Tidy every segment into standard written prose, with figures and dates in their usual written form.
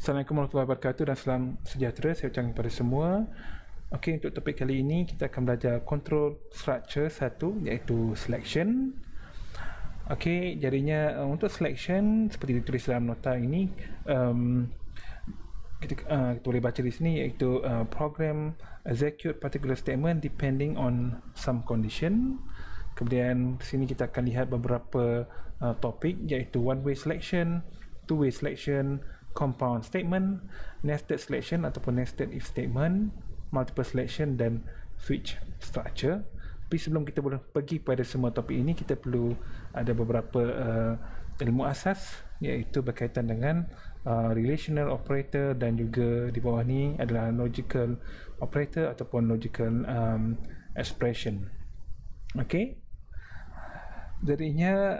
Assalamualaikum warahmatullahi wabarakatuh dan salam sejahtera saya ucapkan kepada semua. Okey, untuk topik kali ini kita akan belajar control structure satu, iaitu selection. Okey, jadinya untuk selection seperti ditulis dalam nota ini, kita boleh baca di sini, iaitu program execute particular statement depending on some condition. Kemudian di sini kita akan lihat beberapa topik, iaitu one way selection, two way selection, compound statement, nested selection ataupun nested if statement, multiple selection dan switch structure. Tapi sebelum kita boleh pergi pada semua topik ini, kita perlu ada beberapa ilmu asas, iaitu berkaitan dengan relational operator dan juga di bawah ni adalah logical operator ataupun logical expression. Okey, jadinya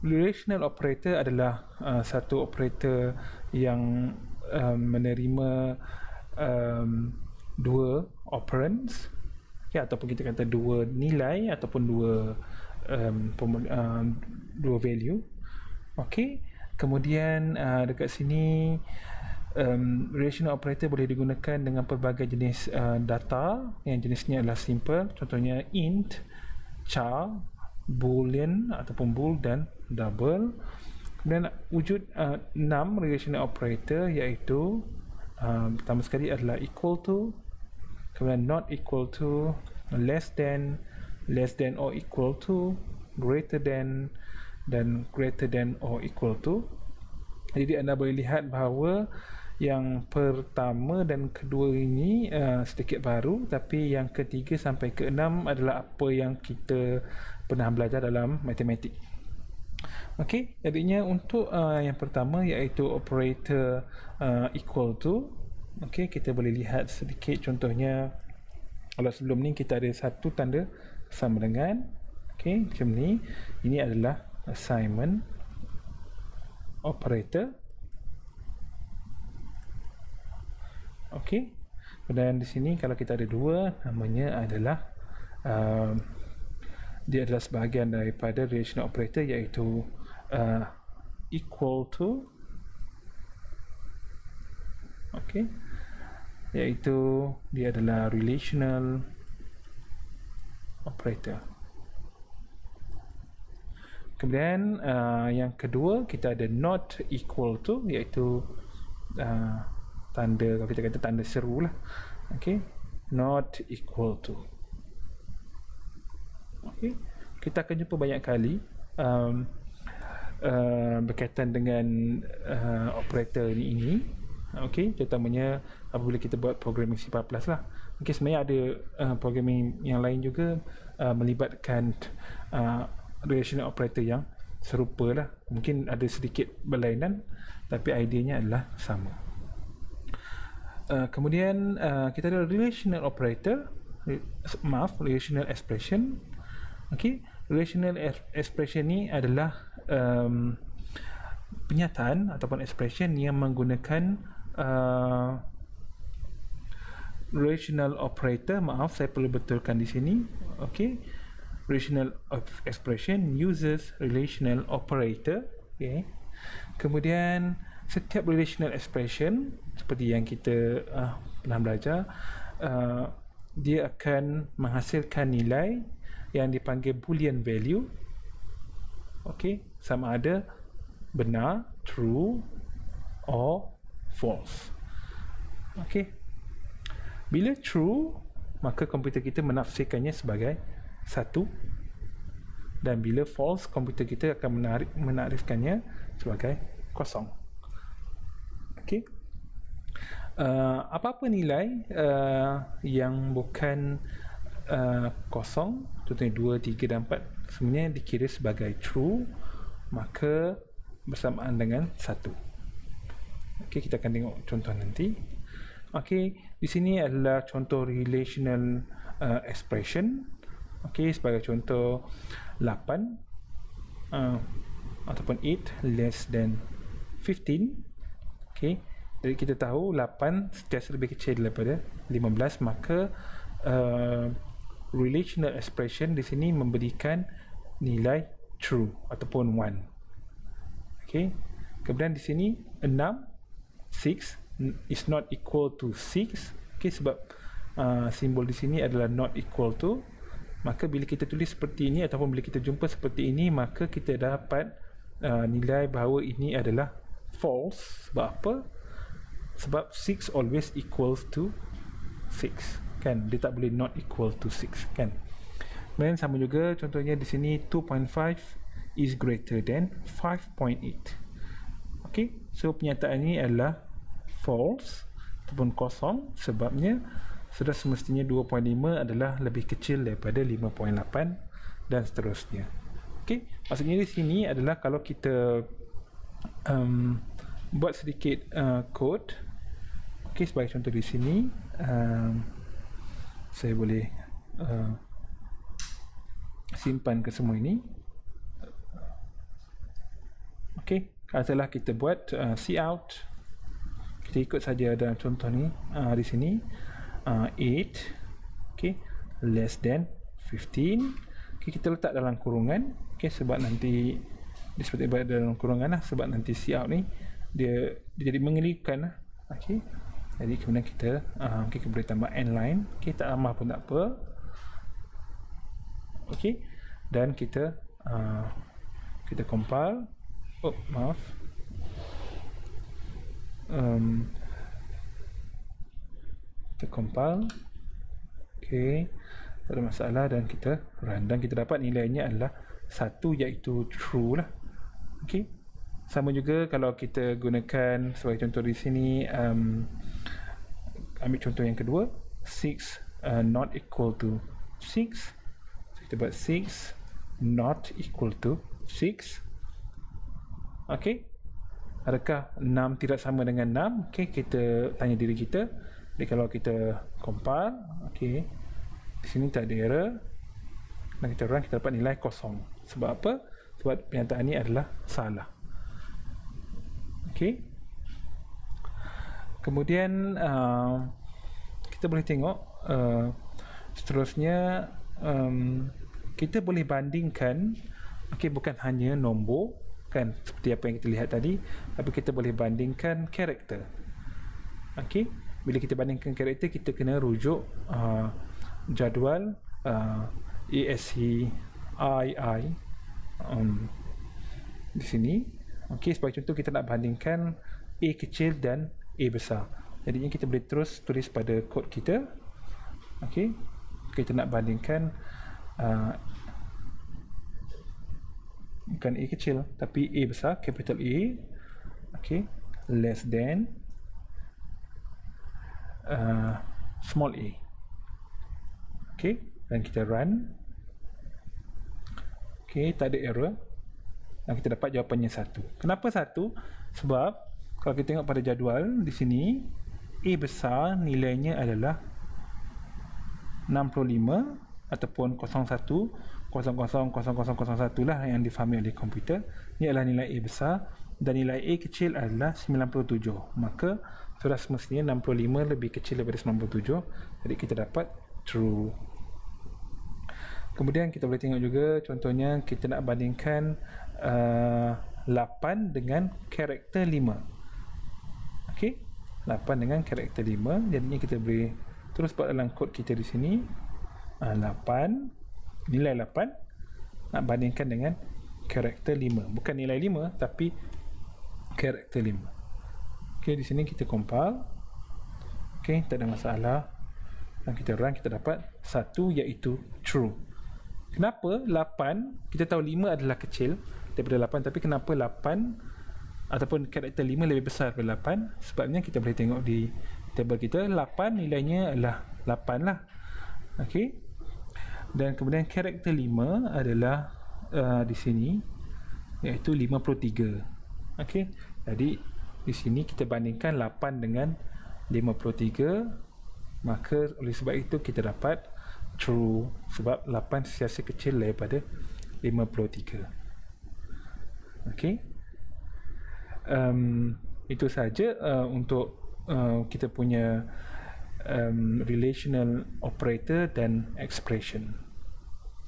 relational operator adalah satu operator yang menerima dua operands, ya, ataupun kita kata dua nilai ataupun dua value. Okey, kemudian dekat sini relational operator boleh digunakan dengan pelbagai jenis data yang jenisnya adalah simple, contohnya int, char, boolean ataupun bool dan double. Kemudian wujud 6 relational operator, iaitu pertama sekali adalah equal to, kemudian not equal to, less than or equal to, greater than dan greater than or equal to. Jadi anda boleh lihat bahawa yang pertama dan kedua ini sedikit baru, tapi yang ketiga sampai ke enam adalah apa yang kita pernah belajar dalam matematik. Okey, jadinya untuk yang pertama, iaitu operator equal to. Okey, kita boleh lihat sedikit contohnya. Kalau sebelum ni kita ada satu tanda sama dengan. Okey, macam ni. Ini adalah assignment operator. Okey, dan di sini kalau kita ada dua, namanya adalah dia adalah sebahagian daripada relational operator, iaitu equal to. Okey, iaitu dia adalah relational operator. Kemudian yang kedua kita ada not equal to, iaitu tanda, kalau kita kata tanda seru lah. Okey, not equal to. Okey, kita akan jumpa banyak kali berkaitan dengan operator ini. Okey, terutamanya apabila kita buat programming C++ lah. Okey, sebenarnya ada programming yang lain juga melibatkan relational operator yang serupa lah. Mungkin ada sedikit berlainan, tapi idenya adalah sama. Kemudian kita ada relational operator, relational expression. Okey, relational expression ni adalah penyataan ataupun expression yang menggunakan relational operator. Maaf, saya perlu betulkan di sini. Okey, relational expression uses relational operator. Okey, kemudian setiap relational expression seperti yang kita pernah belajar, dia akan menghasilkan nilai yang dipanggil boolean value. Okey, sama ada benar, true or false. Okey, bila true, maka komputer kita menafsirkannya sebagai satu, dan bila false, komputer kita akan menakrifkannya sebagai kosong. Okey, apa-apa nilai yang bukan kosong, contohnya 2, 3 dan 4, sebenarnya dikira sebagai true, maka bersamaan dengan 1. Okey, kita akan tengok contoh nanti. Okey, di sini adalah contoh relational expression. Okey, sebagai contoh 8 ataupun 8 less than 15. Okey, jadi kita tahu 8 sentiasa lebih kecil daripada 15, maka relational expression di sini memberikan nilai true ataupun 1. Okey, kemudian di sini 6 6 is not equal to 6. Okay, sebab simbol di sini adalah not equal to, maka bila kita tulis seperti ini ataupun bila kita jumpa seperti ini, maka kita dapat nilai bahawa ini adalah false. Sebab apa? Sebab 6 always equals to 6, kan? Dia tak boleh not equal to 6, kan? Dan sama juga contohnya di sini 2.5 is greater than 5.8. Okay, so pernyataan ini adalah false ataupun kosong, sebabnya sudah semestinya 2.5 adalah lebih kecil daripada 5.8 dan seterusnya. Okay, maksudnya di sini adalah kalau kita buat sedikit code. Okay, sebagai contoh di sini saya boleh simpan ke semua ini. Okay, katalah kita buat cout. Kita ikut saja dalam contoh ni di sini 8, okay, less than 15. Okay, kita letak dalam kurungan, okay, sebab nanti dia seperti berada dalam kurungan lah, sebab nanti cout ni dia jadi mengelirukan lah. Okay, jadi kemudian kita kita boleh tambah end line. Okay, tak tambah pun tak apa. Okay, dan kita compile. Oh, maaf. Kita compile. Okay, tak ada masalah, dan kita run, dan kita dapat nilainya adalah 1, iaitu true lah. Okay, sama juga kalau kita gunakan sebagai contoh di sini, ambil contoh yang kedua, 6 not equal to 6. So, kita buat 6 not equal to 6. Okay, adakah 6 tidak sama dengan 6? Okay, kita tanya diri kita. Jadi kalau kita compile, okay, di sini tak ada error, dan kita run, kita dapat nilai kosong. Sebab apa? Sebab pernyataan ini adalah salah. Okay, kemudian kita boleh tengok seterusnya, kita boleh bandingkan, okay, bukan hanya nombor, kan, seperti apa yang kita lihat tadi, tapi kita boleh bandingkan karakter. Okay, bila kita bandingkan karakter, kita kena rujuk jadual ASCII di sini. Okay, sebagai contoh, kita nak bandingkan A kecil dan A besar. Jadinya kita boleh terus tulis pada kod kita. Okay, kita nak bandingkan bukan A kecil tapi A besar, capital A. Okay, less than small a. Okay, dan kita run. Okay, tak ada error, dan kita dapat jawapannya 1. Kenapa 1? Sebab kalau kita tengok pada jadual di sini, A besar nilainya adalah 65 ataupun 01000001 lah yang difahami oleh komputer. Ini adalah nilai A besar, dan nilai A kecil adalah 97. Maka sudah semestinya 65 lebih kecil daripada 97. Jadi kita dapat true. Kemudian kita boleh tengok juga contohnya, kita nak bandingkan 8 dengan karakter 5. Okey, 8 dengan karakter 5. Jadinya kita boleh terus buat dalam kod kita di sini. 8, nilai 8 nak bandingkan dengan karakter 5, bukan nilai 5 tapi karakter 5. Okey, di sini kita compile. Okey, tak ada masalah, dan kita run, kita dapat 1, iaitu true. Kenapa 8? Kita tahu 5 adalah kecil daripada 8, tapi kenapa 8 ataupun karakter 5 lebih besar daripada 8? Sebabnya kita boleh tengok di table kita, 8 nilainya adalah 8 lah. Okey, dan kemudian karakter 5 adalah di sini, iaitu 53. Okey, jadi di sini kita bandingkan 8 dengan 53, maka oleh sebab itu kita dapat true, sebab 8 sentiasa kecil daripada 53. Okey, itu saja untuk kita punya relational operator dan expression.